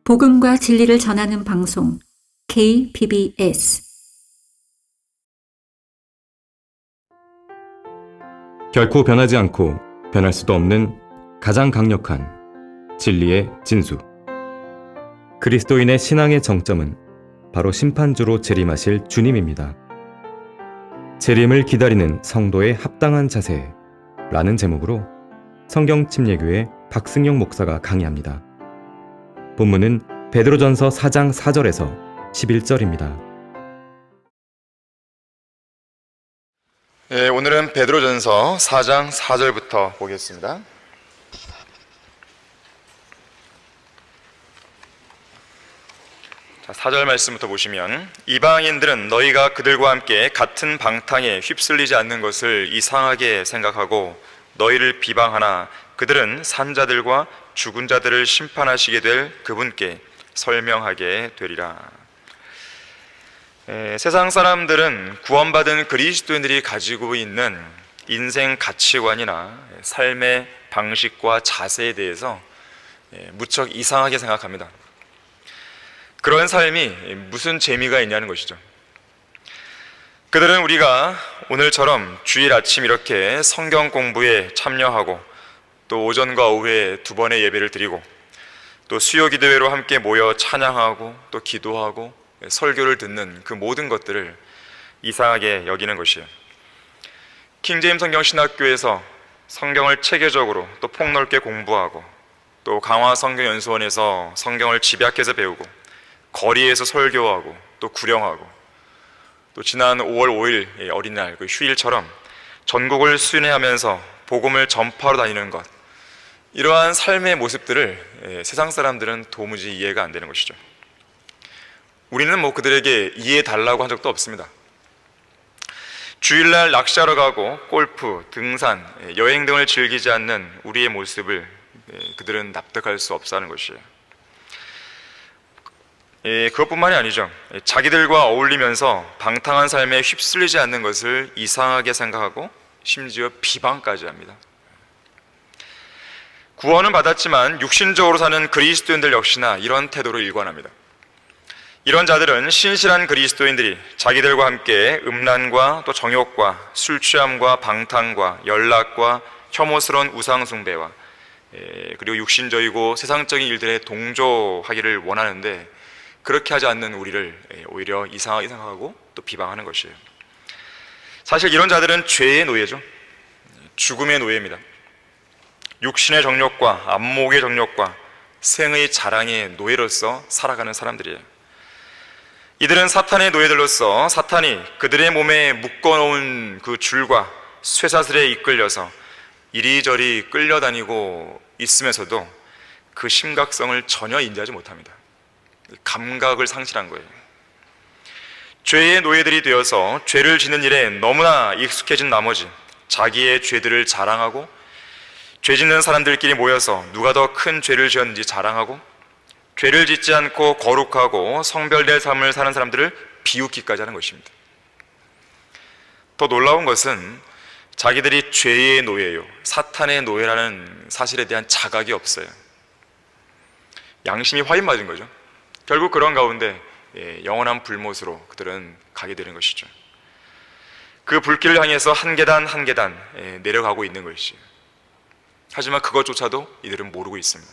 복음과 진리를 전하는 방송 KBS. 결코 변하지 않고 변할 수도 없는 가장 강력한 진리의 진수. 그리스도인의 신앙의 정점은 바로 심판주로 재림하실 주님입니다. 재림을 기다리는 성도의 합당한 자세라는 제목으로 성경침례교회 박승영 목사가 강의합니다. 본문은 베드로전서 4장 4절에서 11절입니다. 네, 오늘은 베드로전서 4장 4절부터 보겠습니다. 자, 4절 말씀부터 보시면, 이방인들은 너희가 그들과 함께 같은 방탕에 휩쓸리지 않는 것을 이상하게 생각하고 너희를 비방하나 그들은 산자들과 죽은 자들을 심판하시게 될 그분께 설명하게 되리라. 세상 사람들은 구원받은 그리스도인들이 가지고 있는 인생 가치관이나 삶의 방식과 자세에 대해서 무척 이상하게 생각합니다. 그런 삶이 무슨 재미가 있냐는 것이죠. 그들은 우리가 오늘처럼 주일 아침 이렇게 성경 공부에 참여하고, 또 오전과 오후에 2번의 예배를 드리고, 또 수요 기도회로 함께 모여 찬양하고 또 기도하고 설교를 듣는 그 모든 것들을 이상하게 여기는 것이에요. 킹제임 성경 신학교에서 성경을 체계적으로 또 폭넓게 공부하고, 또 강화 성경연수원에서 성경을 집약해서 배우고, 거리에서 설교하고 또 구령하고, 또 지난 5월 5일 어린이날 그 휴일처럼 전국을 순회하면서 복음을 전파하러 다니는 것, 이러한 삶의 모습들을 세상 사람들은 도무지 이해가 안 되는 것이죠. 우리는 그들에게 이해해 달라고 한 적도 없습니다. 주일날 낚시하러 가고 골프, 등산, 여행 등을 즐기지 않는 우리의 모습을 그들은 납득할 수 없어 하는 것이에요. 그것뿐만이 아니죠. 자기들과 어울리면서 방탕한 삶에 휩쓸리지 않는 것을 이상하게 생각하고 심지어 비방까지 합니다. 구원은 받았지만 육신적으로 사는 그리스도인들 역시나 이런 태도로 일관합니다. 이런 자들은 신실한 그리스도인들이 자기들과 함께 음란과 또 정욕과 술 취함과 방탕과 연락과 혐오스러운 우상 숭배와 그리고 육신적이고 세상적인 일들에 동조하기를 원하는데, 그렇게 하지 않는 우리를 오히려 이상하게 생각하고 또 비방하는 것이에요. 사실 이런 자들은 죄의 노예죠. 죽음의 노예입니다. 육신의 정욕과 안목의 정욕과 생의 자랑의 노예로서 살아가는 사람들이에요. 이들은 사탄의 노예들로서 사탄이 그들의 몸에 묶어놓은 그 줄과 쇠사슬에 이끌려서 이리저리 끌려다니고 있으면서도 그 심각성을 전혀 인지하지 못합니다. 감각을 상실한 거예요. 죄의 노예들이 되어서 죄를 짓는 일에 너무나 익숙해진 나머지 자기의 죄들을 자랑하고, 죄 짓는 사람들끼리 모여서 누가 더 큰 죄를 지었는지 자랑하고, 죄를 짓지 않고 거룩하고 성별된 삶을 사는 사람들을 비웃기까지 하는 것입니다. 더 놀라운 것은 자기들이 죄의 노예요, 사탄의 노예라는 사실에 대한 자각이 없어요. 양심이 화인 맞은 거죠. 결국 그런 가운데 영원한 불못으로 그들은 가게 되는 것이죠. 그 불길을 향해서 한 계단 한 계단 내려가고 있는 것이죠. 하지만 그것조차도 이들은 모르고 있습니다.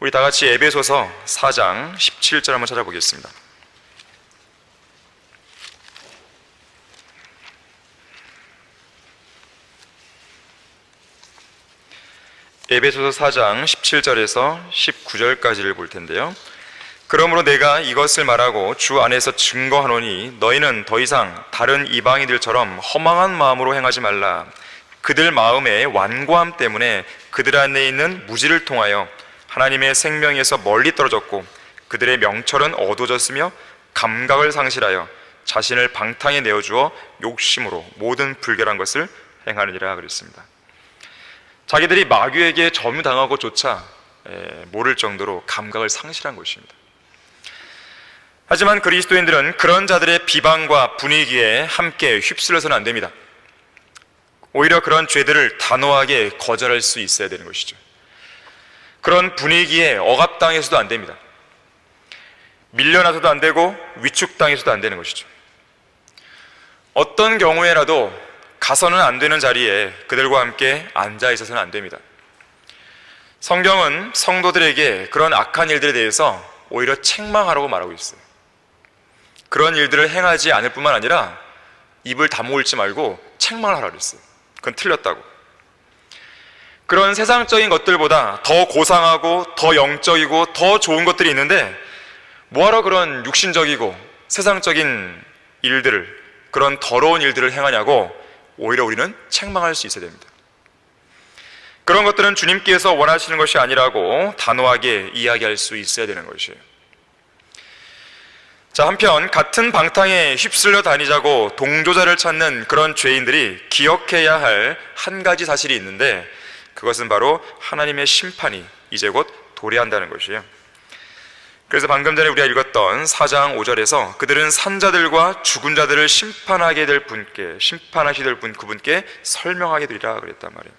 우리 다 같이 에베소서 4장 17절 한번 찾아보겠습니다. 에베소서 4장 17절에서 19절까지를 볼 텐데요. 그러므로 내가 이것을 말하고 주 안에서 증거하노니 너희는 더 이상 다른 이방인들처럼 허망한 마음으로 행하지 말라. 그들 마음의 완고함 때문에 그들 안에 있는 무지를 통하여 하나님의 생명에서 멀리 떨어졌고, 그들의 명철은 어두워졌으며 감각을 상실하여 자신을 방탕에 내어주어 욕심으로 모든 불결한 것을 행하느니라 그랬습니다. 자기들이 마귀에게 점유당하고조차 모를 정도로 감각을 상실한 것입니다. 하지만 그리스도인들은 그런 자들의 비방과 분위기에 함께 휩쓸려서는 안 됩니다. 오히려 그런 죄들을 단호하게 거절할 수 있어야 되는 것이죠. 그런 분위기에 억압당해서도 안 됩니다. 밀려나서도 안 되고 위축당해서도 안 되는 것이죠. 어떤 경우에라도 가서는 안 되는 자리에 그들과 함께 앉아 있어서는 안 됩니다. 성경은 성도들에게 그런 악한 일들에 대해서 오히려 책망하라고 말하고 있어요. 그런 일들을 행하지 않을 뿐만 아니라 입을 다물지 말고 책망을 하라고 했어요. 그건 틀렸다고. 그런 세상적인 것들보다 더 고상하고 더 영적이고 더 좋은 것들이 있는데 뭐하러 그런 육신적이고 세상적인 일들을, 그런 더러운 일들을 행하냐고 오히려 우리는 책망할 수 있어야 됩니다. 그런 것들은 주님께서 원하시는 것이 아니라고 단호하게 이야기할 수 있어야 되는 것이에요. 자, 한편 같은 방탕에 휩쓸려 다니자고 동조자를 찾는 그런 죄인들이 기억해야 할 한 가지 사실이 있는데, 그것은 바로 하나님의 심판이 이제 곧 도래한다는 것이에요. 그래서 방금 전에 우리가 읽었던 4장 5절에서 그들은 산자들과 죽은 자들을 심판하게 될 분께, 심판하시게 될 분, 그분께 설명하게 되리라 그랬단 말이에요.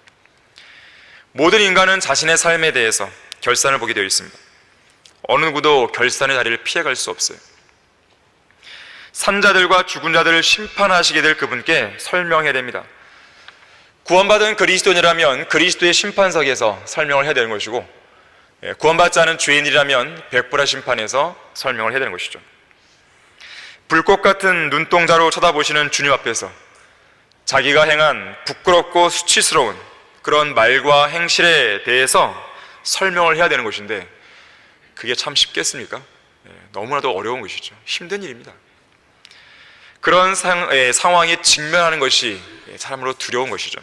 모든 인간은 자신의 삶에 대해서 결산을 보게 되어 있습니다. 어느 누구도 결산의 자리를 피해갈 수 없어요. 산자들과 죽은 자들을 심판하시게 될 그분께 설명해야 됩니다. 구원받은 그리스도인이라면 그리스도의 심판석에서 설명을 해야 되는 것이고, 구원받지 않은 죄인이라면 백불화 심판에서 설명을 해야 되는 것이죠. 불꽃 같은 눈동자로 쳐다보시는 주님 앞에서 자기가 행한 부끄럽고 수치스러운 그런 말과 행실에 대해서 설명을 해야 되는 것인데, 그게 참 쉽겠습니까? 너무나도 어려운 것이죠. 힘든 일입니다. 그런 상황에 직면하는 것이 사람으로 두려운 것이죠.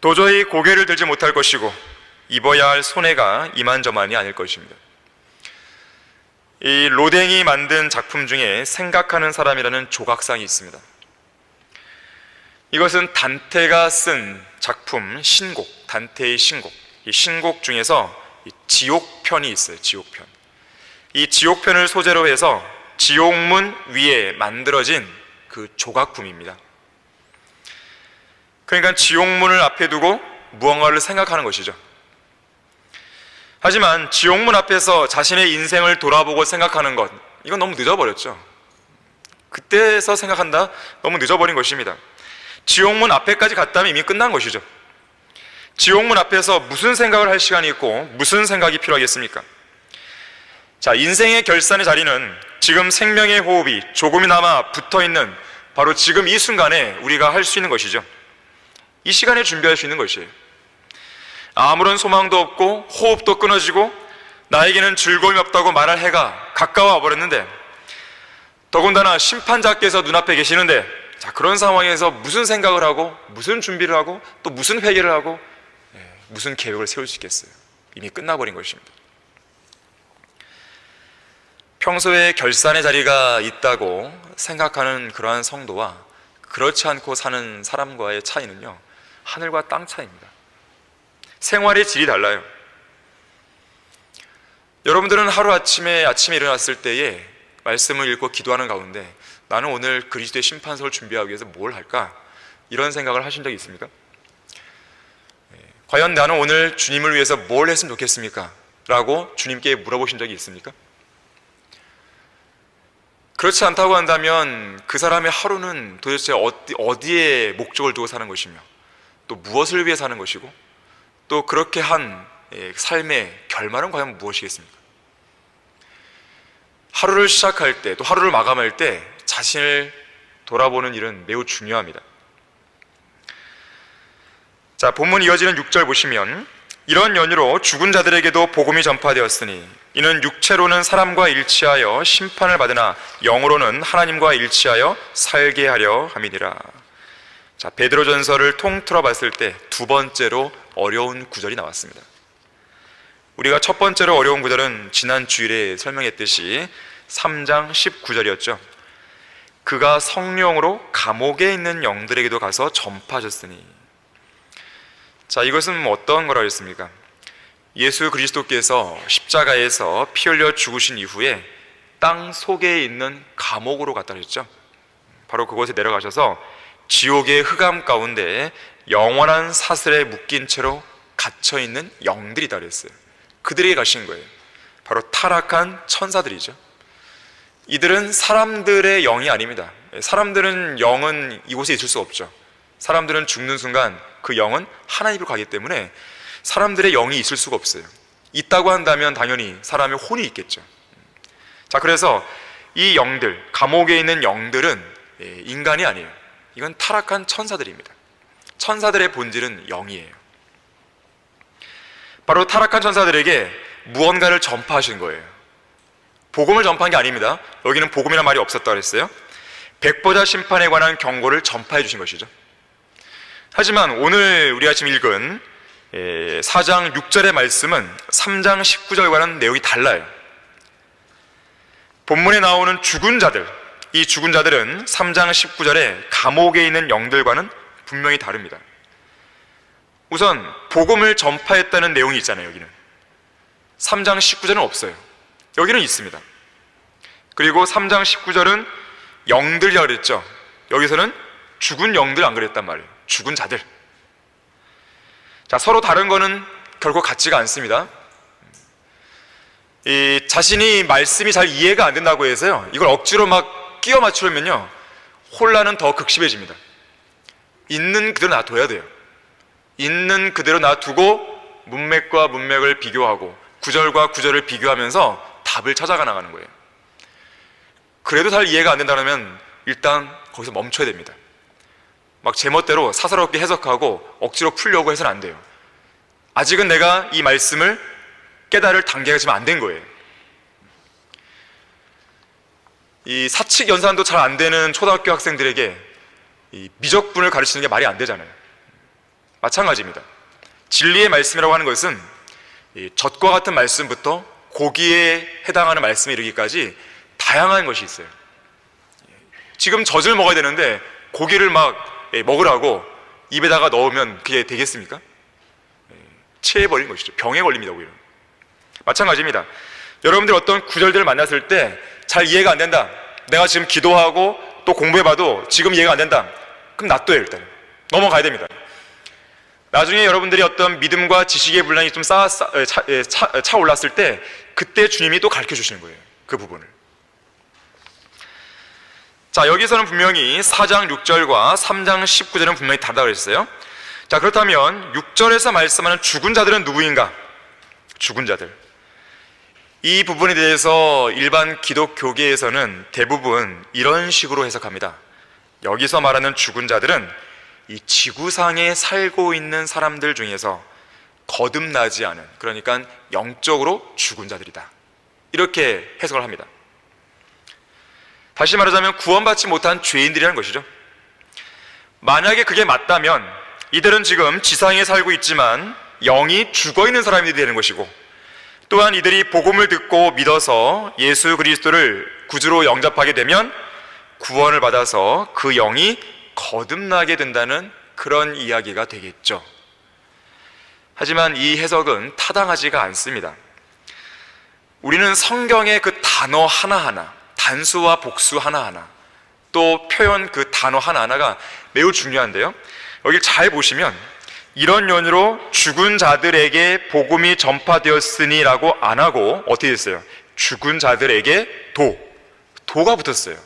도저히 고개를 들지 못할 것이고 입어야 할 손해가 이만저만이 아닐 것입니다. 이 로댕이 만든 작품 중에 생각하는 사람이라는 조각상이 있습니다. 이것은 단테가 쓴 작품 신곡, 단테의 신곡. 이 신곡 중에서 지옥편이 있어요. 지옥편. 이 지옥편을 소재로 해서 지옥문 위에 만들어진 그 조각품입니다. 그러니까 지옥문을 앞에 두고 무언가를 생각하는 것이죠. 하지만 지옥문 앞에서 자신의 인생을 돌아보고 생각하는 것, 이건 너무 늦어버렸죠. 그때서 생각한다? 너무 늦어버린 것입니다. 지옥문 앞에까지 갔다면 이미 끝난 것이죠. 지옥문 앞에서 무슨 생각을 할 시간이 있고 무슨 생각이 필요하겠습니까? 자, 인생의 결산의 자리는 지금 생명의 호흡이 조금이나마 붙어있는 바로 지금 이 순간에 우리가 할 수 있는 것이죠. 이 시간에 준비할 수 있는 것이에요. 아무런 소망도 없고 호흡도 끊어지고 나에게는 즐거움이 없다고 말할 해가 가까워 버렸는데, 더군다나 심판자께서 눈앞에 계시는데, 자, 그런 상황에서 무슨 생각을 하고 무슨 준비를 하고 또 무슨 회개를 하고 무슨 계획을 세울 수 있겠어요? 이미 끝나버린 것입니다. 평소에 결산의 자리가 있다고 생각하는 그러한 성도와 그렇지 않고 사는 사람과의 차이는요, 하늘과 땅 차이입니다. 생활의 질이 달라요. 여러분들은 아침에 일어났을 때에 말씀을 읽고 기도하는 가운데 나는 오늘 그리스도의 심판석을 준비하기 위해서 뭘 할까? 이런 생각을 하신 적이 있습니까? 과연 나는 오늘 주님을 위해서 뭘 했으면 좋겠습니까? 라고 주님께 물어보신 적이 있습니까? 그렇지 않다고 한다면 그 사람의 하루는 도대체 어디에 목적을 두고 사는 것이며 또 무엇을 위해 사는 것이고 또 그렇게 한 삶의 결말은 과연 무엇이겠습니까? 하루를 시작할 때 또 하루를 마감할 때 자신을 돌아보는 일은 매우 중요합니다. 자, 본문 이어지는 6절 보시면 이런 연유로 죽은 자들에게도 복음이 전파되었으니 이는 육체로는 사람과 일치하여 심판을 받으나 영으로는 하나님과 일치하여 살게 하려 함이니라. 자, 베드로전서를 통틀어 봤을 때 두 번째로 어려운 구절이 나왔습니다. 우리가 첫 번째로 어려운 구절은 지난 주일에 설명했듯이 3장 19절이었죠. 그가 성령으로 감옥에 있는 영들에게도 가서 전파하셨으니. 자, 이것은 어떤 거라 했습니까? 예수 그리스도께서 십자가에서 피 흘려 죽으신 이후에 땅 속에 있는 감옥으로 갔다 그랬죠. 바로 그곳에 내려가셔서 지옥의 흑암 가운데 영원한 사슬에 묶인 채로 갇혀있는 영들이다 그랬어요. 그들에게 가신 거예요. 바로 타락한 천사들이죠. 이들은 사람들의 영이 아닙니다. 사람들은 영은 이곳에 있을 수 없죠. 사람들은 죽는 순간 그 영은 하나님으로 가기 때문에 사람들의 영이 있을 수가 없어요. 있다고 한다면 당연히 사람의 혼이 있겠죠. 자, 그래서 이 영들, 감옥에 있는 영들은 인간이 아니에요. 이건 타락한 천사들입니다. 천사들의 본질은 영이에요. 바로 타락한 천사들에게 무언가를 전파하신 거예요. 복음을 전파한 게 아닙니다. 여기는 복음이라는 말이 없었다고 그랬어요. 백보자 심판에 관한 경고를 전파해 주신 것이죠. 하지만 오늘 우리가 지금 읽은 4장 6절의 말씀은 3장 19절과는 내용이 달라요. 본문에 나오는 죽은 자들, 이 죽은 자들은 3장 19절에 감옥에 있는 영들과는 분명히 다릅니다. 우선 복음을 전파했다는 내용이 있잖아요. 여기는 3장 19절은 없어요. 여기는 있습니다. 그리고 3장 19절은 영들이라고 그랬죠. 여기서는 죽은 영들 안 그랬단 말이에요. 죽은 자들. 자, 서로 다른 거는 결코 같지가 않습니다. 자신이 말씀이 잘 이해가 안 된다고 해서요, 이걸 억지로 막 끼워 맞추려면요, 혼란은 더 극심해집니다. 있는 그대로 놔둬야 돼요. 있는 그대로 놔두고 문맥과 문맥을 비교하고 구절과 구절을 비교하면서 답을 찾아가 나가는 거예요. 그래도 잘 이해가 안 된다면 일단 거기서 멈춰야 됩니다. 막 제멋대로 사사롭게 해석하고 억지로 풀려고 해서는 안 돼요. 아직은 내가 이 말씀을 깨달을 단계가 지금 안 된 거예요. 이 사칙 연산도 잘 안 되는 초등학교 학생들에게 이 미적분을 가르치는 게 말이 안 되잖아요. 마찬가지입니다. 진리의 말씀이라고 하는 것은 이 젖과 같은 말씀부터 고기에 해당하는 말씀에 이르기까지 다양한 것이 있어요. 지금 젖을 먹어야 되는데 고기를 막 먹으라고 입에다가 넣으면 그게 되겠습니까? 체에 걸린 것이죠. 병에 걸립니다. 오히려. 마찬가지입니다. 여러분들 어떤 구절들을 만났을 때 잘 이해가 안 된다, 내가 지금 기도하고 또 공부해봐도 지금 이해가 안 된다, 그럼 놔둬요. 일단 넘어가야 됩니다. 나중에 여러분들이 어떤 믿음과 지식의 분량이 좀 차올랐을 때 그때 주님이 또 가르쳐 주시는 거예요. 그 부분을. 자, 여기서는 분명히 4장 6절과 3장 19절은 분명히 다르다고 그랬어요. 자, 그렇다면 6절에서 말씀하는 죽은 자들은 누구인가? 죽은 자들. 이 부분에 대해서 일반 기독교계에서는 대부분 이런 식으로 해석합니다. 여기서 말하는 죽은 자들은 이 지구상에 살고 있는 사람들 중에서 거듭나지 않은, 그러니까 영적으로 죽은 자들이다, 이렇게 해석을 합니다. 다시 말하자면 구원받지 못한 죄인들이라는 것이죠. 만약에 그게 맞다면 이들은 지금 지상에 살고 있지만 영이 죽어있는 사람이 되는 것이고, 또한 이들이 복음을 듣고 믿어서 예수 그리스도를 구주로 영접하게 되면 구원을 받아서 그 영이 거듭나게 된다는 그런 이야기가 되겠죠. 하지만 이 해석은 타당하지가 않습니다. 우리는 성경의 그 단어 하나하나, 단수와 복수 하나하나, 또 표현 그 단어 하나하나가 매우 중요한데요, 여기 잘 보시면 이런 연유로 죽은 자들에게 복음이 전파되었으니 라고 안 하고 어떻게 됐어요? 죽은 자들에게 도가 붙었어요.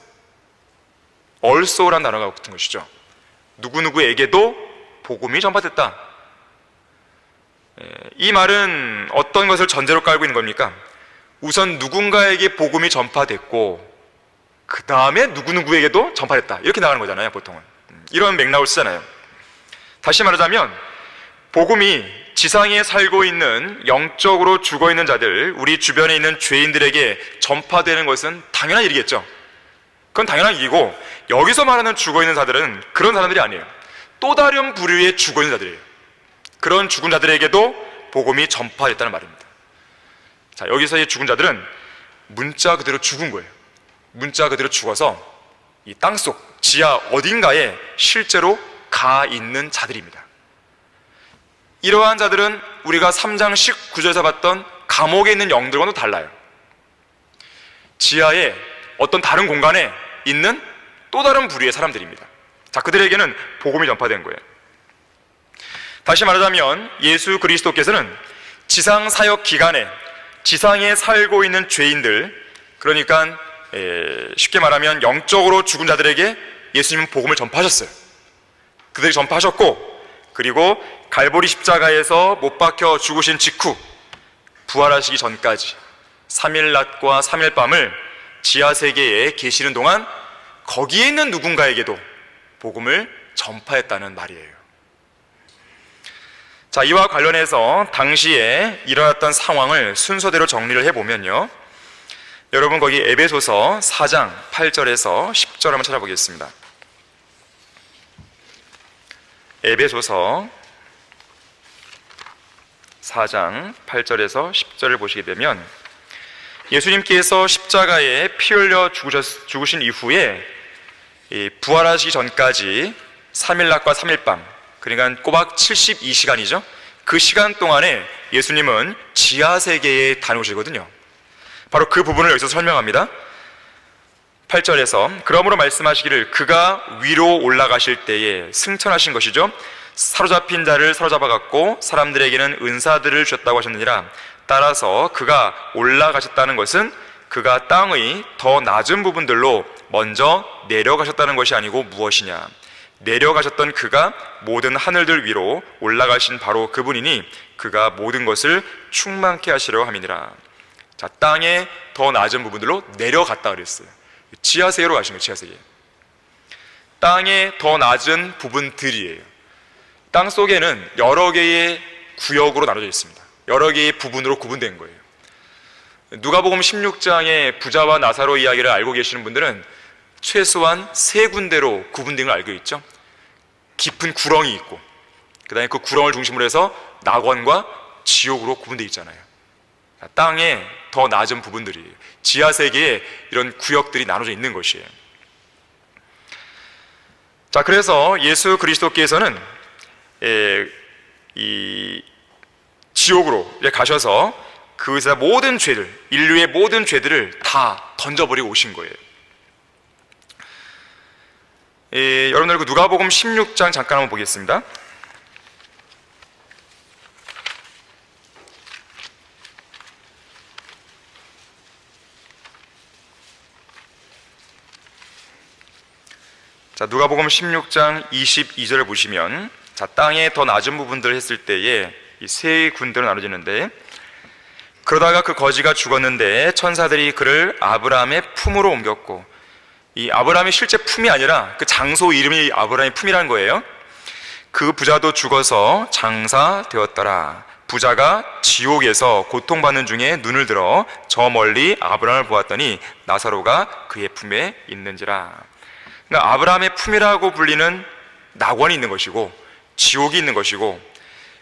also란 단어가 붙은 것이죠. 누구누구에게도 복음이 전파됐다. 이 말은 어떤 것을 전제로 깔고 있는 겁니까? 우선 누군가에게 복음이 전파됐고 그 다음에 누구누구에게도 전파됐다, 이렇게 나가는 거잖아요. 보통은 이런 맥락을 쓰잖아요. 다시 말하자면 복음이 지상에 살고 있는 영적으로 죽어있는 자들, 우리 주변에 있는 죄인들에게 전파되는 것은 당연한 일이겠죠. 그건 당연한 일이고, 여기서 말하는 죽어있는 자들은 그런 사람들이 아니에요. 또 다른 부류의 죽어있는 자들이에요. 그런 죽은 자들에게도 복음이 전파됐다는 말입니다. 자, 여기서의 죽은 자들은 문자 그대로 죽은 거예요. 문자 그대로 죽어서 이 땅속 지하 어딘가에 실제로 가 있는 자들입니다. 이러한 자들은 우리가 3장 19절에서 봤던 감옥에 있는 영들과는 달라요. 지하에 어떤 다른 공간에 있는 또 다른 부류의 사람들입니다. 자, 그들에게는 복음이 전파된 거예요. 다시 말하자면 예수 그리스도께서는 지상 사역 기간에 지상에 살고 있는 죄인들, 그러니까 쉽게 말하면 영적으로 죽은 자들에게 예수님은 복음을 전파하셨어요. 그들이 전파하셨고, 그리고 갈보리 십자가에서 못 박혀 죽으신 직후 부활하시기 전까지 3일 낮과 3일 밤을 지하세계에 계시는 동안 거기에 있는 누군가에게도 복음을 전파했다는 말이에요. 자, 이와 관련해서 당시에 일어났던 상황을 순서대로 정리를 해보면요, 여러분 거기 에베소서 4장 8절에서 10절 한번 찾아보겠습니다. 에베소서 4장 8절에서 10절을 보시게 되면, 예수님께서 십자가에 피 흘려 죽으신 이후에 부활하시기 전까지 3일 낮과 3일 밤, 그러니까 꼬박 72시간이죠. 그 시간 동안에 예수님은 지하세계에 다녀오시거든요. 바로 그 부분을 여기서 설명합니다. 8절에서 그러므로 말씀하시기를 그가 위로 올라가실 때에 승천하신 것이죠. 사로잡힌 자를 사로잡아갖고 사람들에게는 은사들을 주셨다고 하셨느니라. 따라서 그가 올라가셨다는 것은 그가 땅의 더 낮은 부분들로 먼저 내려가셨다는 것이 아니고 무엇이냐, 내려가셨던 그가 모든 하늘들 위로 올라가신 바로 그분이니 그가 모든 것을 충만케 하시려 함이니라. 자, 땅의 더 낮은 부분들로 내려갔다 그랬어요. 지하세계로 가신 거예요. 지하세계. 땅의 더 낮은 부분들이에요. 땅 속에는 여러 개의 구역으로 나눠져 있습니다. 여러 개의 부분으로 구분된 거예요. 누가복음 16장의 부자와 나사로 이야기를 알고 계시는 분들은 최소한 3군데로 구분된 걸 알고 있죠. 깊은 구렁이 있고, 그 다음에 그 구렁을 중심으로 해서 낙원과 지옥으로 구분되어 있잖아요. 땅의 더 낮은 부분들이, 지하세계에 이런 구역들이 나눠져 있는 것이에요. 자, 그래서 예수 그리스도께서는 이 지옥으로 가셔서 그것에서 모든 죄들, 인류의 모든 죄들을 다 던져버리고 오신 거예요. 여러분들 그 누가복음 16장 잠깐 한번 보겠습니다. 자, 누가복음 16장 22절을 보시면, 자, 땅의 더 낮은 부분들을 했을 때에 이 세 군대로 나눠지는데, 그러다가 그 거지가 죽었는데 천사들이 그를 아브라함의 품으로 옮겼고, 이 아브라함이 실제 품이 아니라 그 장소 이름이 아브라함의 품이라는 거예요. 그 부자도 죽어서 장사되었더라. 부자가 지옥에서 고통받는 중에 눈을 들어 저 멀리 아브라함을 보았더니 나사로가 그의 품에 있는지라. 그러니까 아브라함의 품이라고 불리는 낙원이 있는 것이고 지옥이 있는 것이고,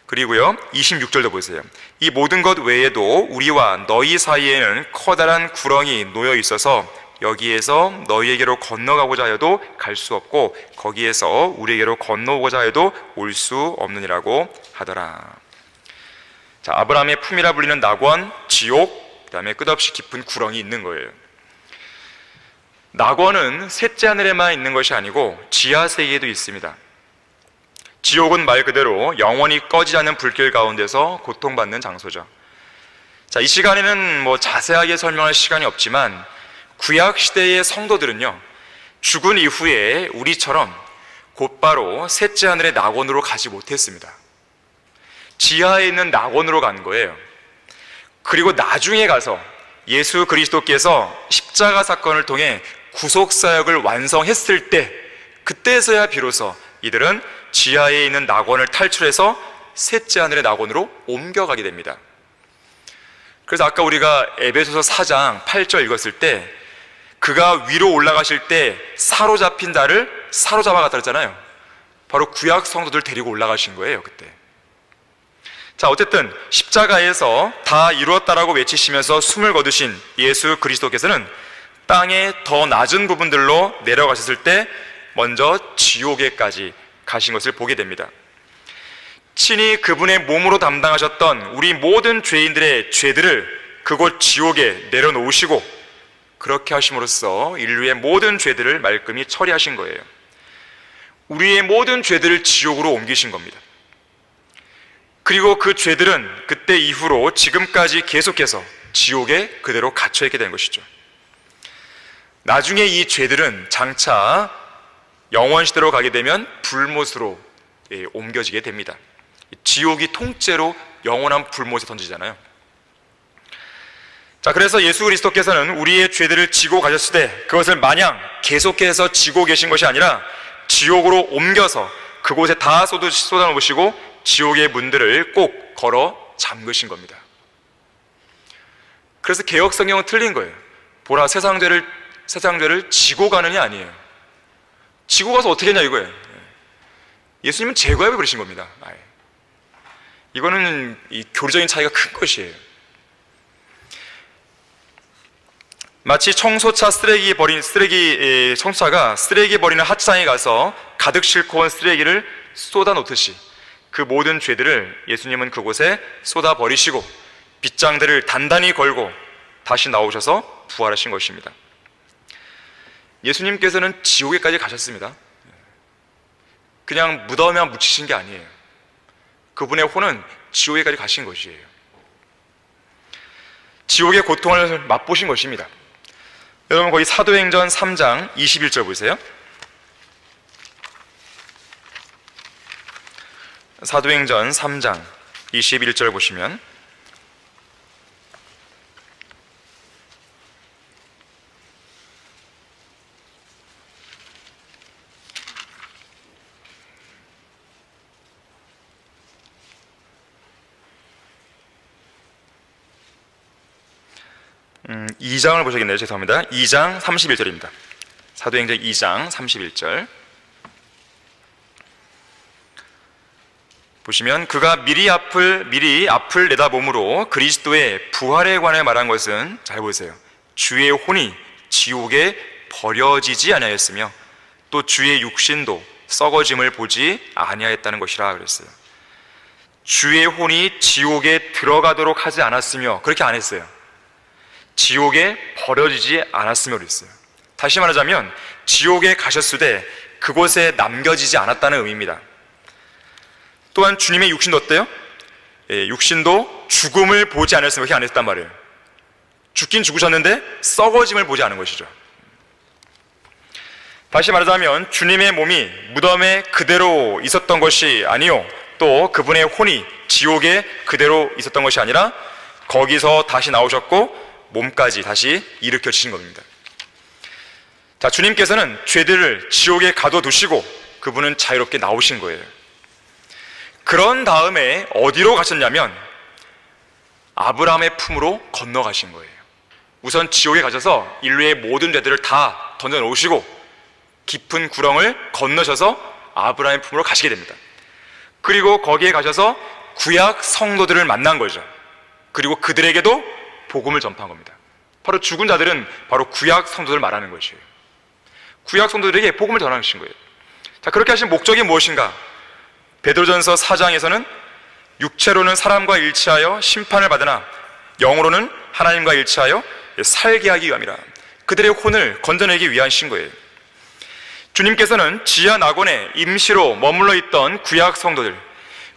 그리고요 26절도 보세요. 이 모든 것 외에도 우리와 너희 사이에는 커다란 구렁이 놓여 있어서 여기에서 너희에게로 건너가고자 하여도 갈 수 없고 거기에서 우리에게로 건너오고자 해도 올 수 없느니라고 하더라. 자, 아브라함의 품이라 불리는 낙원, 지옥, 그 다음에 끝없이 깊은 구렁이 있는 거예요. 낙원은 셋째 하늘에만 있는 것이 아니고 지하세계에도 있습니다. 지옥은 말 그대로 영원히 꺼지지 않는 불길 가운데서 고통받는 장소죠. 자, 이 시간에는 뭐 자세하게 설명할 시간이 없지만 구약 시대의 성도들은요, 죽은 이후에 우리처럼 곧바로 셋째 하늘의 낙원으로 가지 못했습니다. 지하에 있는 낙원으로 간 거예요. 그리고 나중에 가서 예수 그리스도께서 십자가 사건을 통해 구속사역을 완성했을 때, 그때서야 비로소 이들은 지하에 있는 낙원을 탈출해서 셋째 하늘의 낙원으로 옮겨가게 됩니다. 그래서 아까 우리가 에베소서 4장 8절 읽었을 때 그가 위로 올라가실 때 사로잡힌 자를 사로잡아 갔다 그랬잖아요. 바로 구약 성도들 데리고 올라가신 거예요, 그때. 자, 어쨌든 십자가에서 다 이루었다라고 외치시면서 숨을 거두신 예수 그리스도께서는 땅의 더 낮은 부분들로 내려가셨을 때 먼저 지옥에까지 가신 것을 보게 됩니다. 친히 그분의 몸으로 담당하셨던 우리 모든 죄인들의 죄들을 그곳 지옥에 내려놓으시고, 그렇게 하심으로써 인류의 모든 죄들을 말끔히 처리하신 거예요. 우리의 모든 죄들을 지옥으로 옮기신 겁니다. 그리고 그 죄들은 그때 이후로 지금까지 계속해서 지옥에 그대로 갇혀있게 된 것이죠. 나중에 이 죄들은 장차 영원 시대로 가게 되면 불못으로 옮겨지게 됩니다. 지옥이 통째로 영원한 불못에 던지잖아요. 자, 그래서 예수 그리스도께서는 우리의 죄들을 지고 가셨을 때 그것을 마냥 계속해서 지고 계신 것이 아니라 지옥으로 옮겨서 그곳에 다 쏟아놓으시고 지옥의 문들을 꼭 걸어 잠그신 겁니다. 그래서 개역 성경은 틀린 거예요. 보라, 세상 죄를 지고 가느냐 아니에요. 지고 가서 어떻게 했냐 이거예요. 예수님은 제거해 버리신 겁니다. 이거는 이 교리적인 차이가 큰 것이에요. 마치 청소차가 쓰레기 버리는 하차장에 가서 가득 싣고 온 쓰레기를 쏟아 놓듯이 그 모든 죄들을 예수님은 그곳에 쏟아 버리시고 빗장들을 단단히 걸고 다시 나오셔서 부활하신 것입니다. 예수님께서는 지옥에까지 가셨습니다. 그냥 무덤에만 묻히신 게 아니에요. 그분의 혼은 지옥에까지 가신 것이에요. 지옥의 고통을 맛보신 것입니다. 여러분, 거기 사도행전 3장 21절 보세요. 사도행전 3장 21절 보시면 음, 2장을 보셔야겠네요. 죄송합니다. 2장 31절입니다. 사도행전 2장 31절 보시면 그가 미리 앞을 내다봄으로 그리스도의 부활에 관해 말한 것은, 잘 보세요, 주의 혼이 지옥에 버려지지 아니하였으며 또 주의 육신도 썩어짐을 보지 아니하였다는 것이라 그랬어요. 주의 혼이 지옥에 들어가도록 하지 않았으며, 그렇게 안 했어요. 지옥에 버려지지 않았으며 그랬어요. 다시 말하자면 지옥에 가셨을 때 그곳에 남겨지지 않았다는 의미입니다. 또한 주님의 육신도 어때요? 육신도 죽음을 보지 않았으며, 그렇게 안 했단 말이에요. 죽긴 죽으셨는데 썩어짐을 보지 않은 것이죠. 다시 말하자면 주님의 몸이 무덤에 그대로 있었던 것이 아니요, 또 그분의 혼이 지옥에 그대로 있었던 것이 아니라 거기서 다시 나오셨고 몸까지 다시 일으켜 주신 겁니다. 자, 주님께서는 죄들을 지옥에 가둬두시고 그분은 자유롭게 나오신 거예요. 그런 다음에 어디로 가셨냐면 아브라함의 품으로 건너가신 거예요. 우선 지옥에 가셔서 인류의 모든 죄들을 다 던져놓으시고 깊은 구렁을 건너셔서 아브라함의 품으로 가시게 됩니다. 그리고 거기에 가셔서 구약 성도들을 만난 거죠. 그리고 그들에게도 복음을 전파한 겁니다. 바로 죽은 자들은 바로 구약 성도들 말하는 것이에요. 구약 성도들에게 복음을 전하신 거예요. 자, 그렇게 하신 목적이 무엇인가? 베드로전서 4장에서는 육체로는 사람과 일치하여 심판을 받으나 영으로는 하나님과 일치하여 살게 하기 위함이라. 그들의 혼을 건져내기 위하신 거예요. 주님께서는 지하 낙원에 임시로 머물러 있던 구약 성도들,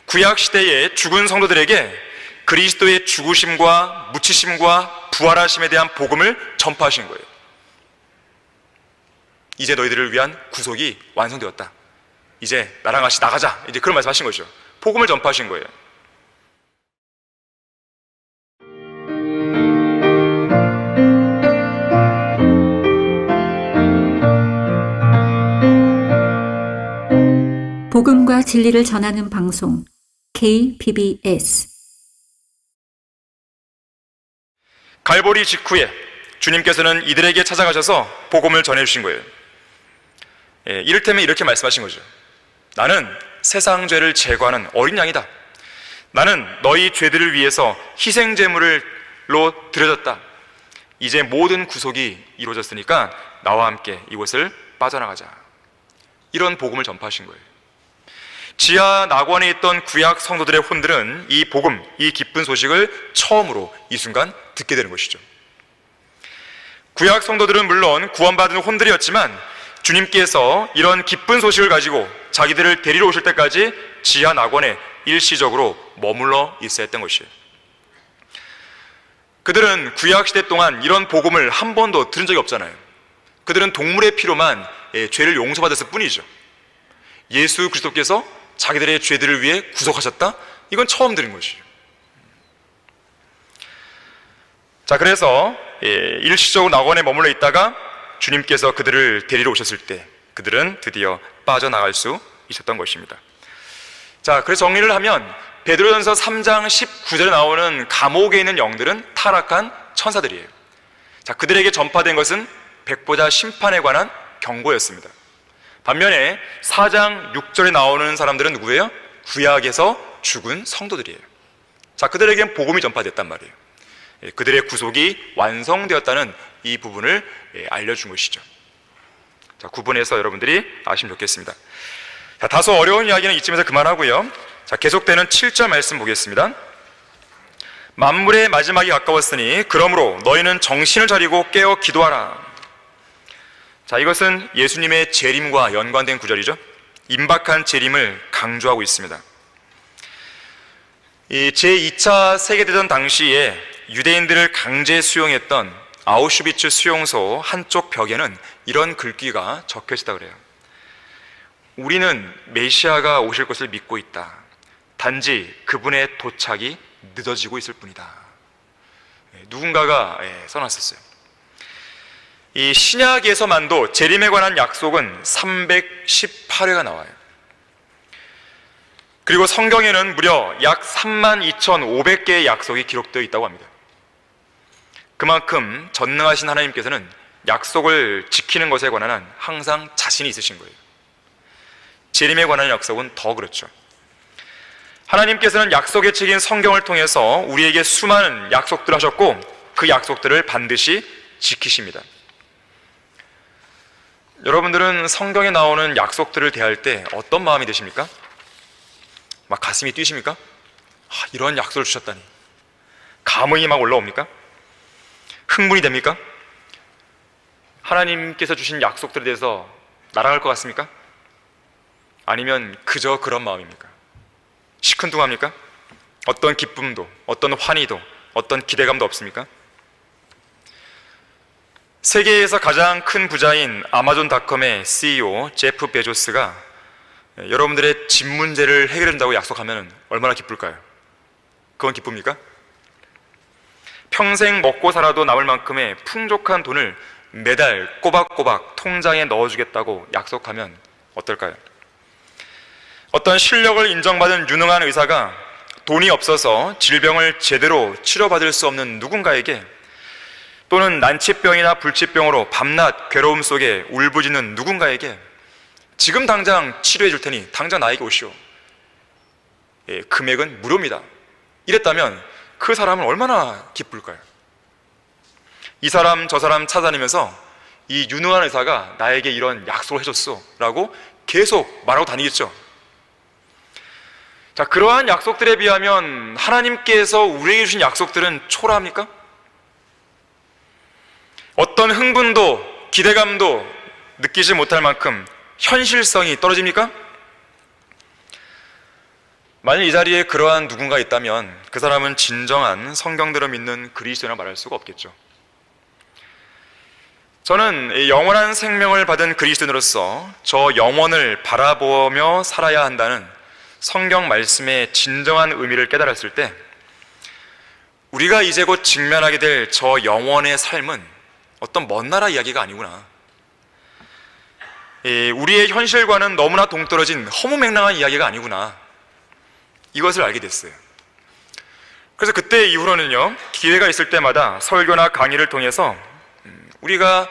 구약 시대의 죽은 성도들에게 그리스도의 죽으심과 묻히심과 부활하심에 대한 복음을 전파하신 거예요. 이제 너희들을 위한 구속이 완성되었다. 이제 나랑 같이 나가자. 이제 그런 말씀하신 거죠. 복음을 전파하신 거예요. 복음과 진리를 전하는 방송 KBS. 갈보리 직후에 주님께서는 이들에게 찾아가셔서 복음을 전해주신 거예요. 이를테면 이렇게 말씀하신 거죠. 나는 세상 죄를 제거하는 어린 양이다. 나는 너희 죄들을 위해서 희생제물로 드려졌다. 이제 모든 구속이 이루어졌으니까 나와 함께 이곳을 빠져나가자. 이런 복음을 전파하신 거예요. 지하 낙원에 있던 구약 성도들의 혼들은 이 복음, 이 기쁜 소식을 처음으로 이 순간 듣게 되는 것이죠. 구약 성도들은 물론 구원받은 혼들이었지만 주님께서 이런 기쁜 소식을 가지고 자기들을 데리러 오실 때까지 지하 낙원에 일시적으로 머물러 있어야 했던 것이에요. 그들은 구약 시대 동안 이런 복음을 한 번도 들은 적이 없잖아요. 그들은 동물의 피로만 죄를 용서받았을 뿐이죠. 예수 그리스도께서 자기들의 죄들을 위해 구속하셨다? 이건 처음 들은 것이죠. 자, 그래서 일시적으로 낙원에 머물러 있다가 주님께서 그들을 데리러 오셨을 때 그들은 드디어 빠져나갈 수 있었던 것입니다. 자, 그래서 정리를 하면 베드로전서 3장 19절에 나오는 감옥에 있는 영들은 타락한 천사들이에요. 자, 그들에게 전파된 것은 백보자 심판에 관한 경고였습니다. 반면에 4장 6절에 나오는 사람들은 누구예요? 구약에서 죽은 성도들이에요. 자, 그들에겐 복음이 전파됐단 말이에요. 그들의 구속이 완성되었다는 이 부분을 알려준 것이죠. 자, 구분해서 여러분들이 아시면 좋겠습니다. 자, 다소 어려운 이야기는 이쯤에서 그만하고요. 자, 계속되는 7절 말씀 보겠습니다. 만물의 마지막이 가까웠으니 그러므로 너희는 정신을 차리고 깨어 기도하라. 자, 이것은 예수님의 재림과 연관된 구절이죠. 임박한 재림을 강조하고 있습니다. 이 제2차 세계대전 당시에 유대인들을 강제 수용했던 아우슈비츠 수용소 한쪽 벽에는 이런 글귀가 적혀 있다 그래요. 우리는 메시아가 오실 것을 믿고 있다. 단지 그분의 도착이 늦어지고 있을 뿐이다. 누군가가 써놨었어요. 이 신약에서만도 재림에 관한 약속은 318회가 나와요. 그리고 성경에는 무려 약 32,500개의 약속이 기록되어 있다고 합니다. 그만큼 전능하신 하나님께서는 약속을 지키는 것에 관한 한 항상 자신이 있으신 거예요. 재림에 관한 약속은 더 그렇죠. 하나님께서는 약속의 책인 성경을 통해서 우리에게 수많은 약속들을 하셨고 그 약속들을 반드시 지키십니다. 여러분들은 성경에 나오는 약속들을 대할 때 어떤 마음이 드십니까? 막 가슴이 뛰십니까? 이런 약속을 주셨다니. 감흥이 막 올라옵니까? 흥분이 됩니까? 하나님께서 주신 약속들에 대해서 날아갈 것 같습니까? 아니면 그저 그런 마음입니까? 시큰둥합니까? 어떤 기쁨도, 어떤 환희도, 어떤 기대감도 없습니까? 세계에서 가장 큰 부자인 아마존닷컴의 CEO 제프 베조스가 여러분들의 집 문제를 해결한다고 약속하면 얼마나 기쁠까요? 그건 기쁩니까? 평생 먹고 살아도 남을 만큼의 풍족한 돈을 매달 꼬박꼬박 통장에 넣어주겠다고 약속하면 어떨까요? 어떤 실력을 인정받은 유능한 의사가 돈이 없어서 질병을 제대로 치료받을 수 없는 누군가에게, 또는 난치병이나 불치병으로 밤낮 괴로움 속에 울부짖는 누군가에게 지금 당장 치료해 줄 테니 당장 나에게 오시오. 금액은 무료입니다. 이랬다면 그 사람은 얼마나 기쁠까요? 이 사람 저 사람 찾아다니면서 이 유능한 의사가 나에게 이런 약속을 해줬어 라고 계속 말하고 다니겠죠. 자, 그러한 약속들에 비하면 하나님께서 우리에게 주신 약속들은 초라합니까? 어떤 흥분도 기대감도 느끼지 못할 만큼 현실성이 떨어집니까? 만일 이 자리에 그러한 누군가 있다면 그 사람은 진정한 성경대로 믿는 그리스도라 말할 수가 없겠죠. 저는 영원한 생명을 받은 그리스도인으로서 저 영원을 바라보며 살아야 한다는 성경 말씀의 진정한 의미를 깨달았을 때 우리가 이제 곧 직면하게 될 저 영원의 삶은 어떤 먼 나라 이야기가 아니구나. 우리의 현실과는 너무나 동떨어진 허무맹랑한 이야기가 아니구나. 이것을 알게 됐어요. 그래서 그때 이후로는요, 기회가 있을 때마다 설교나 강의를 통해서 우리가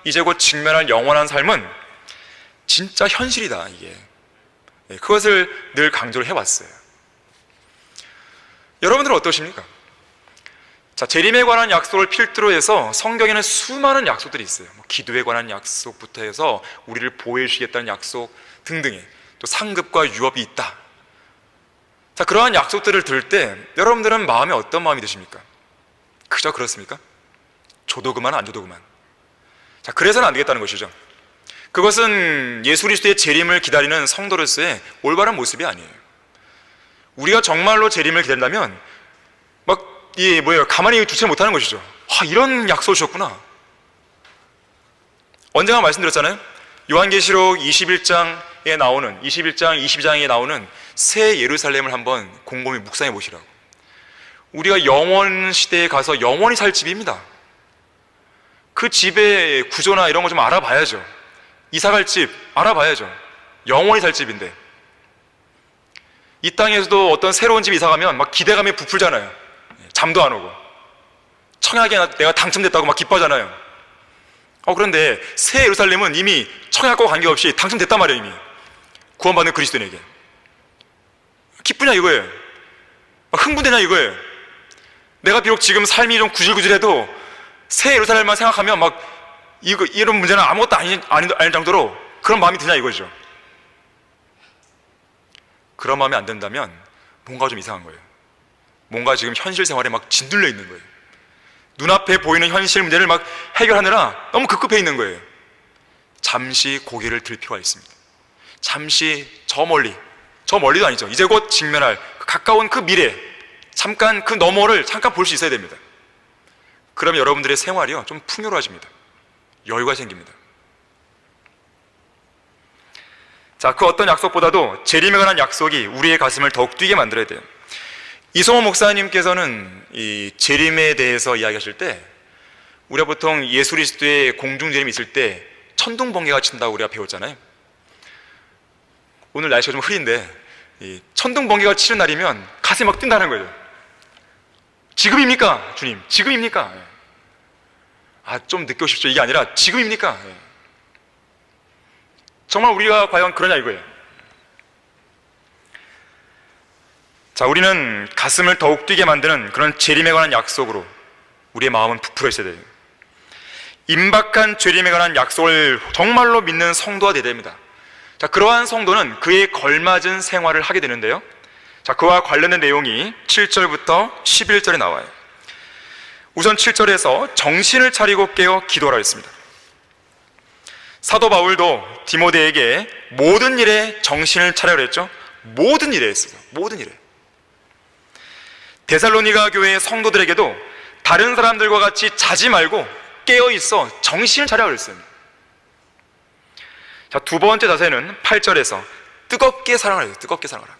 이제 곧 직면할 영원한 삶은 진짜 현실이다, 이게. 그것을 늘 강조를 해왔어요. 여러분들은 어떠십니까? 자, 재림에 관한 약속을 필두로 해서 성경에는 수많은 약속들이 있어요. 기도에 관한 약속부터 해서 우리를 보호해 주시겠다는 약속 등등의, 또 상급과 유업이 있다. 자, 그러한 약속들을 들을 때 여러분들은 마음에 어떤 마음이 드십니까? 그저 그렇습니까? 줘도 그만 안 줘도 그만. 자, 그래서는 안 되겠다는 것이죠. 그것은 예수 그리스도의 재림을 기다리는 성도로서의 올바른 모습이 아니에요. 우리가 정말로 재림을 기다린다면 가만히 두지 못하는 것이죠. 이런 약속을 주셨구나. 언젠가 말씀드렸잖아요. 요한계시록 21장에 나오는 21장, 22장에 나오는 새 예루살렘을 한번 곰곰이 묵상해 보시라고. 우리가 영원 시대에 가서 영원히 살 집입니다. 그 집의 구조나 이런 거 좀 알아봐야죠. 이사갈 집 알아봐야죠. 영원히 살 집인데, 이 땅에서도 어떤 새로운 집 이사가면 막 기대감에 부풀잖아요. 잠도 안 오고 청약에 내가 당첨됐다고 막 기뻐하잖아요. 그런데 새 예루살렘은 이미 청약과 관계없이 당첨됐단 말이에요. 이미 구원받는 그리스도인에게 기쁘냐 이거예요. 흥분되냐 이거예요. 내가 비록 지금 삶이 좀 구질구질해도 새 예루살렘만 생각하면 막 이런 문제는 아무것도 아닐 정도로 그런 마음이 드냐 이거죠. 그런 마음이 안 든다면 뭔가 좀 이상한 거예요. 뭔가 지금 현실 생활에 막 짓눌려 있는 거예요. 눈앞에 보이는 현실 문제를 막 해결하느라 너무 급급해 있는 거예요. 잠시 고개를 들 필요가 있습니다. 잠시 저 멀리도 아니죠. 이제 곧 직면할 가까운 그 미래, 잠깐 그 너머를 잠깐 볼 수 있어야 됩니다. 그러면 여러분들의 생활이요 좀 풍요로워집니다. 여유가 생깁니다. 자, 그 어떤 약속보다도 재림에 관한 약속이 우리의 가슴을 더욱 뛰게 만들어야 돼요. 이성호 목사님께서는 이 재림에 대해서 이야기하실 때, 우리가 보통 예수 그리스도의 공중 재림이 있을 때 천둥 번개가 친다고 우리가 배웠잖아요. 오늘 날씨가 좀 흐린데 이 천둥 번개가 치는 날이면 가슴이 막 뛴다는 거죠. 지금입니까? 주님, 지금입니까? 좀 늦게 오십시오. 이게 아니라 지금입니까? 정말 우리가 과연 그러냐 이거예요. 자, 우리는 가슴을 더욱 뛰게 만드는 그런 재림에 관한 약속으로 우리의 마음은 부풀어 있어야 돼요. 임박한 재림에 관한 약속을 정말로 믿는 성도가 되어야 됩니다. 자, 그러한 성도는 그에 걸맞은 생활을 하게 되는데요. 자, 그와 관련된 내용이 7절부터 11절에 나와요. 우선 7절에서 정신을 차리고 깨어 기도하라 했습니다. 사도 바울도 디모데에게 모든 일에 정신을 차려라 했죠. 모든 일에 했어요. 모든 일에. 데살로니가 교회의 성도들에게도 다른 사람들과 같이 자지 말고 깨어 있어 정신을 차려라 그랬어요. 자, 두 번째 자세는 8절에서 뜨겁게 사랑하라. 뜨겁게 사랑하라.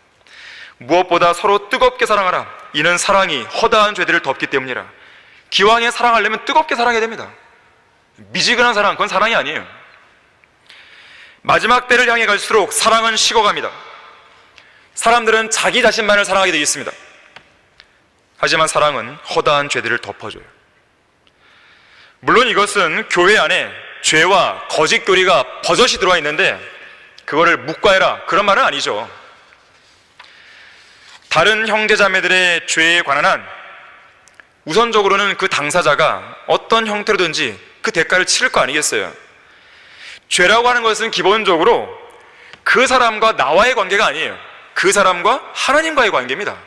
무엇보다 서로 뜨겁게 사랑하라. 이는 사랑이 허다한 죄들을 덮기 때문이라. 기왕에 사랑하려면 뜨겁게 사랑해야 됩니다. 미지근한 사랑, 그건 사랑이 아니에요. 마지막 때를 향해 갈수록 사랑은 식어갑니다. 사람들은 자기 자신만을 사랑하게 되어 있습니다. 하지만 사랑은 허다한 죄들을 덮어줘요. 물론 이것은 교회 안에 죄와 거짓 교리가 버젓이 들어와 있는데 그거를 묵과해라, 그런 말은 아니죠. 다른 형제자매들의 죄에 관한 한 우선적으로는 그 당사자가 어떤 형태로든지 그 대가를 치를 거 아니겠어요. 죄라고 하는 것은 기본적으로 그 사람과 나와의 관계가 아니에요. 그 사람과 하나님과의 관계입니다.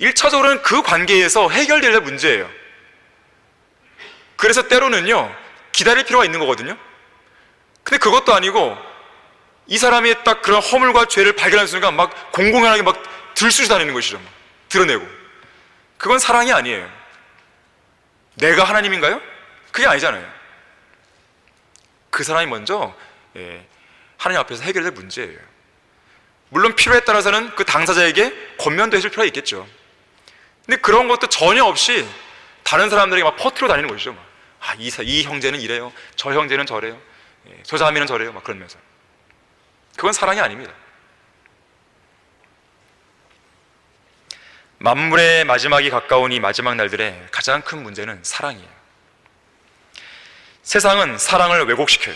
1차적으로는 그 관계에서 해결될 문제예요. 그래서 때로는요 기다릴 필요가 있는 거거든요. 근데 그것도 아니고 이 사람이 딱 그런 허물과 죄를 발견하는 순간 막 공공연하게 막 들쑤시 다니는 것이죠. 막 드러내고. 그건 사랑이 아니에요. 내가 하나님인가요? 그게 아니잖아요. 그 사람이 먼저 하나님 앞에서 해결될 문제예요. 물론 필요에 따라서는 그 당사자에게 권면도 해줄 필요가 있겠죠. 근데 그런 것도 전혀 없이 다른 사람들에게 막 퍼뜨려 다니는 것이죠. 막. 이 형제는 이래요, 저 형제는 저래요, 저 자매는 저래요, 막 그러면서. 그건 사랑이 아닙니다. 만물의 마지막이 가까운 이 마지막 날들의 가장 큰 문제는 사랑이에요. 세상은 사랑을 왜곡시켜요.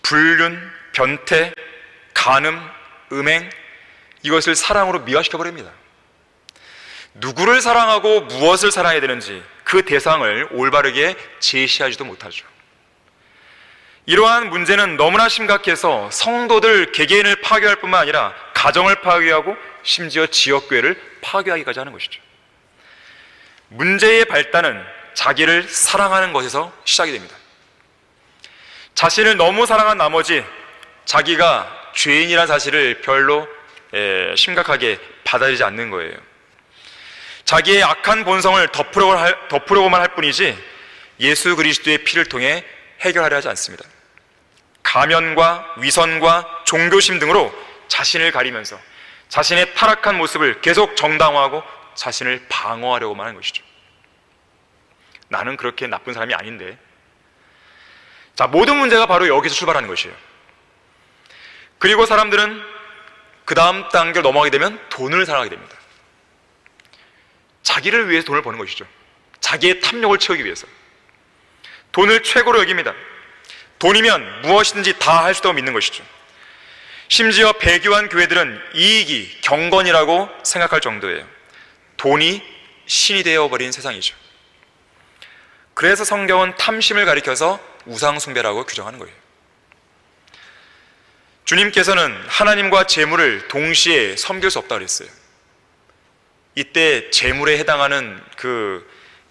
불륜, 변태, 간음, 음행, 이것을 사랑으로 미화시켜버립니다. 누구를 사랑하고 무엇을 사랑해야 되는지 그 대상을 올바르게 제시하지도 못하죠. 이러한 문제는 너무나 심각해서 성도들 개개인을 파괴할 뿐만 아니라 가정을 파괴하고 심지어 지역교회를 파괴하기까지 하는 것이죠. 문제의 발단은 자기를 사랑하는 것에서 시작이 됩니다. 자신을 너무 사랑한 나머지 자기가 죄인이라는 사실을 별로 심각하게 받아들이지 않는 거예요. 자기의 악한 본성을 덮으려고만 할 뿐이지 예수 그리스도의 피를 통해 해결하려 하지 않습니다. 가면과 위선과 종교심 등으로 자신을 가리면서 자신의 타락한 모습을 계속 정당화하고 자신을 방어하려고만 하는 것이죠. 나는 그렇게 나쁜 사람이 아닌데. 자, 모든 문제가 바로 여기서 출발하는 것이에요. 그리고 사람들은 그 다음 단계로 넘어가게 되면 돈을 사랑하게 됩니다. 자기를 위해서 돈을 버는 것이죠. 자기의 탐욕을 채우기 위해서 돈을 최고로 여깁니다. 돈이면 무엇이든지 다 할 수 있다고 믿는 것이죠. 심지어 배교한 교회들은 이익이 경건이라고 생각할 정도예요. 돈이 신이 되어버린 세상이죠. 그래서 성경은 탐심을 가리켜서 우상숭배라고 규정하는 거예요. 주님께서는 하나님과 재물을 동시에 섬길 수 없다고 그랬어요. 이때 재물에 해당하는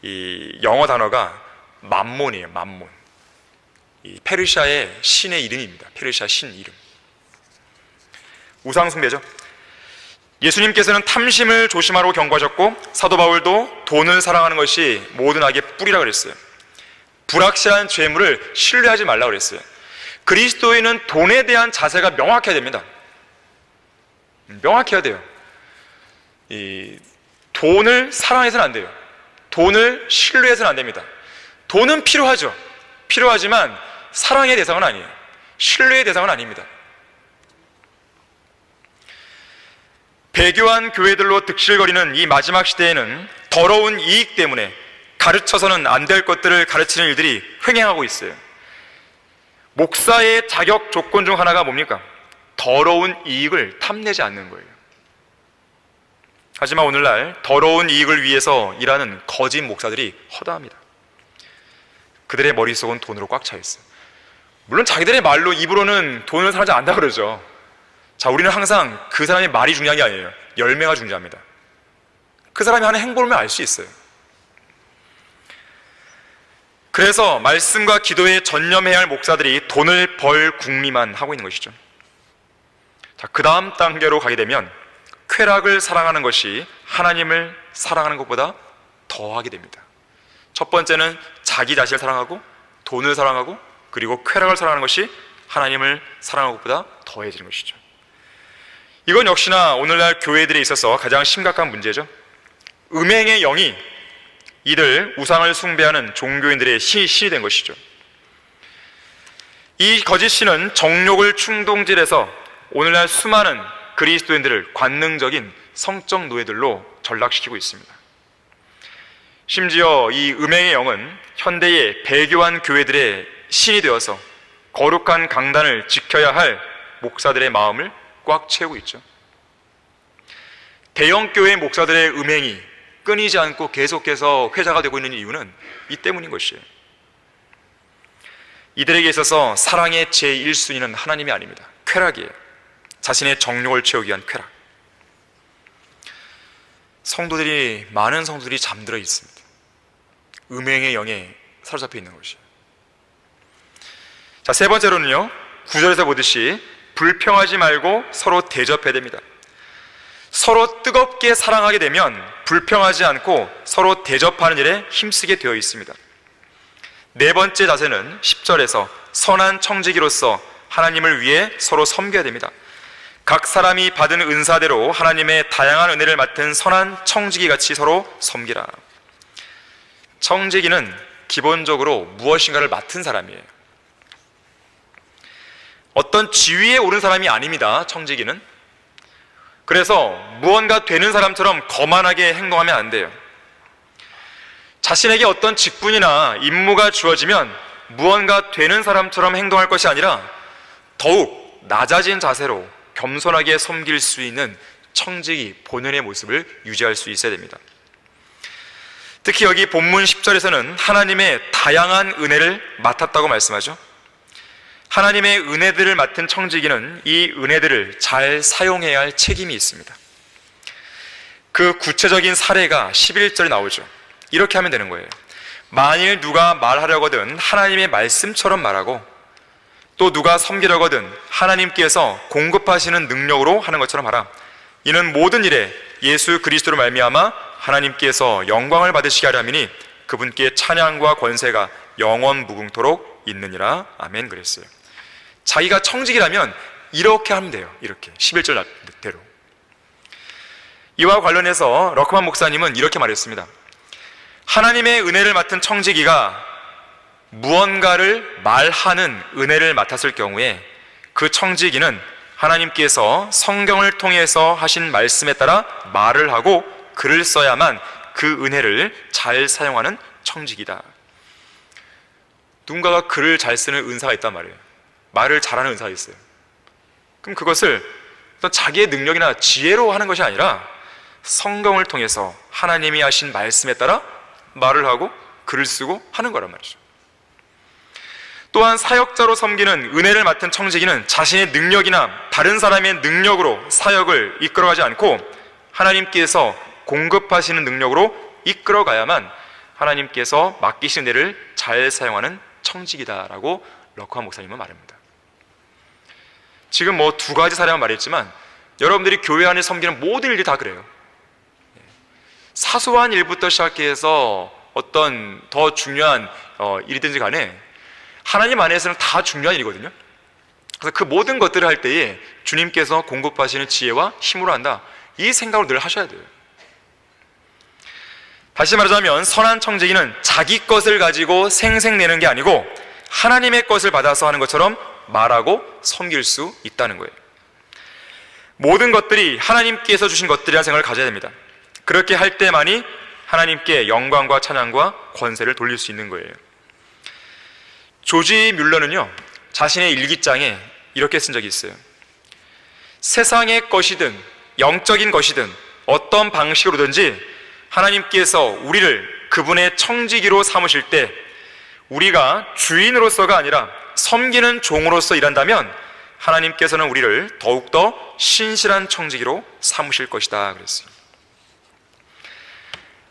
이 영어 단어가 맘몬이에요. 맘몬. 이 페르시아의 신의 이름입니다. 페르시아 신 이름. 우상숭배죠. 예수님께서는 탐심을 조심하라고 경고하셨고, 사도 바울도 돈을 사랑하는 것이 모든 악의 뿌리라고 그랬어요. 불확실한 재물을 신뢰하지 말라고 그랬어요. 그리스도인은 돈에 대한 자세가 명확해야 됩니다. 명확해야 돼요. 이 돈을 사랑해서는 안 돼요. 돈을 신뢰해서는 안 됩니다. 돈은 필요하죠. 필요하지만 사랑의 대상은 아니에요. 신뢰의 대상은 아닙니다. 배교한 교회들로 득실거리는 이 마지막 시대에는 더러운 이익 때문에 가르쳐서는 안 될 것들을 가르치는 일들이 횡행하고 있어요. 목사의 자격 조건 중 하나가 뭡니까? 더러운 이익을 탐내지 않는 거예요. 하지만 오늘날 더러운 이익을 위해서 일하는 거짓 목사들이 허다합니다. 그들의 머릿속은 돈으로 꽉 차 있어요. 물론 자기들의 말로 입으로는 돈을 사랑하지 않는다 그러죠. 자, 우리는 항상 그 사람의 말이 중요한 게 아니에요. 열매가 중요합니다. 그 사람이 하는 행보를 보면 알 수 있어요. 그래서 말씀과 기도에 전념해야 할 목사들이 돈을 벌 궁리만 하고 있는 것이죠. 자, 그 다음 단계로 가게 되면 쾌락을 사랑하는 것이 하나님을 사랑하는 것보다 더하게 됩니다. 첫 번째는 자기 자신을 사랑하고 돈을 사랑하고 그리고 쾌락을 사랑하는 것이 하나님을 사랑하는 것보다 더해지는 것이죠. 이건 역시나 오늘날 교회들에 있어서 가장 심각한 문제죠. 음행의 영이 이들 우상을 숭배하는 종교인들의 신이 된 것이죠. 이 거짓 신은 정욕을 충동질해서 오늘날 수많은 그리스도인들을 관능적인 성적 노예들로 전락시키고 있습니다. 심지어 이 음행의 영은 현대의 배교한 교회들의 신이 되어서 거룩한 강단을 지켜야 할 목사들의 마음을 꽉 채우고 있죠. 대형교회 목사들의 음행이 끊이지 않고 계속해서 회자가 되고 있는 이유는 이 때문인 것이에요. 이들에게 있어서 사랑의 제1순위는 하나님이 아닙니다. 쾌락이에요. 자신의 정욕을 채우기 위한 쾌락. 많은 성도들이 잠들어 있습니다. 음행의 영에 사로잡혀 있는 것이에요. 자, 세 번째로는요, 9절에서 보듯이 불평하지 말고 서로 대접해야 됩니다. 서로 뜨겁게 사랑하게 되면 불평하지 않고 서로 대접하는 일에 힘쓰게 되어 있습니다. 네 번째 자세는 10절에서 선한 청지기로서 하나님을 위해 서로 섬겨야 됩니다. 각 사람이 받은 은사대로 하나님의 다양한 은혜를 맡은 선한 청지기같이 서로 섬기라. 청지기는 기본적으로 무엇인가를 맡은 사람이에요. 어떤 지위에 오른 사람이 아닙니다. 청지기는. 그래서 무언가 되는 사람처럼 거만하게 행동하면 안 돼요. 자신에게 어떤 직분이나 임무가 주어지면 무언가 되는 사람처럼 행동할 것이 아니라 더욱 낮아진 자세로 겸손하게 섬길 수 있는 청지기 본연의 모습을 유지할 수 있어야 됩니다. 특히 여기 본문 10절에서는 하나님의 다양한 은혜를 맡았다고 말씀하죠. 하나님의 은혜들을 맡은 청지기는 이 은혜들을 잘 사용해야 할 책임이 있습니다. 그 구체적인 사례가 11절에 나오죠. 이렇게 하면 되는 거예요. 만일 누가 말하려거든 하나님의 말씀처럼 말하고 또 누가 섬기려거든 하나님께서 공급하시는 능력으로 하는 것처럼 하라. 이는 모든 일에 예수 그리스도로 말미암아 하나님께서 영광을 받으시게 하려 함이니 그분께 찬양과 권세가 영원 무궁토록 있느니라. 아멘 그랬어요. 자기가 청직이라면 이렇게 하면 돼요. 이렇게 11절대로. 이와 관련해서 러크만 목사님은 이렇게 말했습니다. 하나님의 은혜를 맡은 청지기가 무언가를 말하는 은혜를 맡았을 경우에 그 청지기는 하나님께서 성경을 통해서 하신 말씀에 따라 말을 하고 글을 써야만 그 은혜를 잘 사용하는 청지기다. 누군가가 글을 잘 쓰는 은사가 있단 말이에요. 말을 잘하는 은사가 있어요. 그럼 그것을 어떤 자기의 능력이나 지혜로 하는 것이 아니라 성경을 통해서 하나님이 하신 말씀에 따라 말을 하고 글을 쓰고 하는 거란 말이죠. 또한 사역자로 섬기는 은혜를 맡은 청지기는 자신의 능력이나 다른 사람의 능력으로 사역을 이끌어가지 않고 하나님께서 공급하시는 능력으로 이끌어가야만 하나님께서 맡기신 은혜를 잘 사용하는 청지기다라고 러크한 목사님은 말합니다. 지금 뭐 두 가지 사례만 말했지만 여러분들이 교회 안에 섬기는 모든 일들이 다 그래요. 사소한 일부터 시작해서 어떤 더 중요한 일이든지 간에 하나님 안에서는 다 중요한 일이거든요. 그래서 그 모든 것들을 할 때에 주님께서 공급하시는 지혜와 힘으로 한다, 이 생각을 늘 하셔야 돼요. 다시 말하자면 선한 청지기는 자기 것을 가지고 생색내는 게 아니고 하나님의 것을 받아서 하는 것처럼 말하고 섬길 수 있다는 거예요. 모든 것들이 하나님께서 주신 것들이라는 생각을 가져야 됩니다. 그렇게 할 때만이 하나님께 영광과 찬양과 권세를 돌릴 수 있는 거예요. 조지 뮬러는요, 자신의 일기장에 이렇게 쓴 적이 있어요. 세상의 것이든 영적인 것이든 어떤 방식으로든지 하나님께서 우리를 그분의 청지기로 삼으실 때 우리가 주인으로서가 아니라 섬기는 종으로서 일한다면 하나님께서는 우리를 더욱더 신실한 청지기로 삼으실 것이다 그랬어요.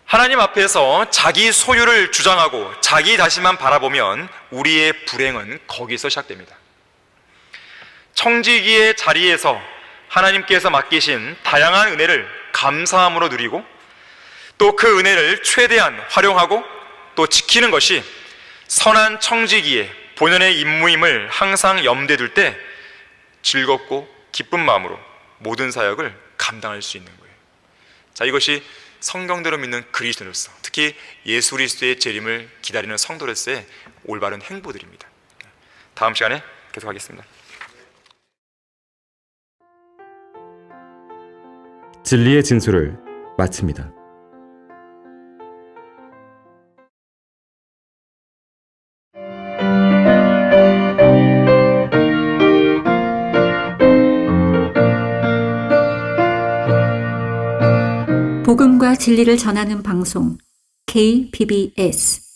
하나님 앞에서 자기 소유를 주장하고 자기 자신만 바라보면 우리의 불행은 거기서 시작됩니다. 청지기의 자리에서 하나님께서 맡기신 다양한 은혜를 감사함으로 누리고 또 그 은혜를 최대한 활용하고 또 지키는 것이 선한 청지기의 본연의 임무임을 항상 염두에 둘 때 즐겁고 기쁜 마음으로 모든 사역을 감당할 수 있는 거예요. 자, 이것이 성경대로 믿는 그리스도인으로서, 특히 예수 그리스도의 재림을 기다리는 성도로서의 올바른 행보들입니다. 다음 시간에 계속하겠습니다. 진리의 진수를 마칩니다. 복음과 진리를 전하는 방송 KBS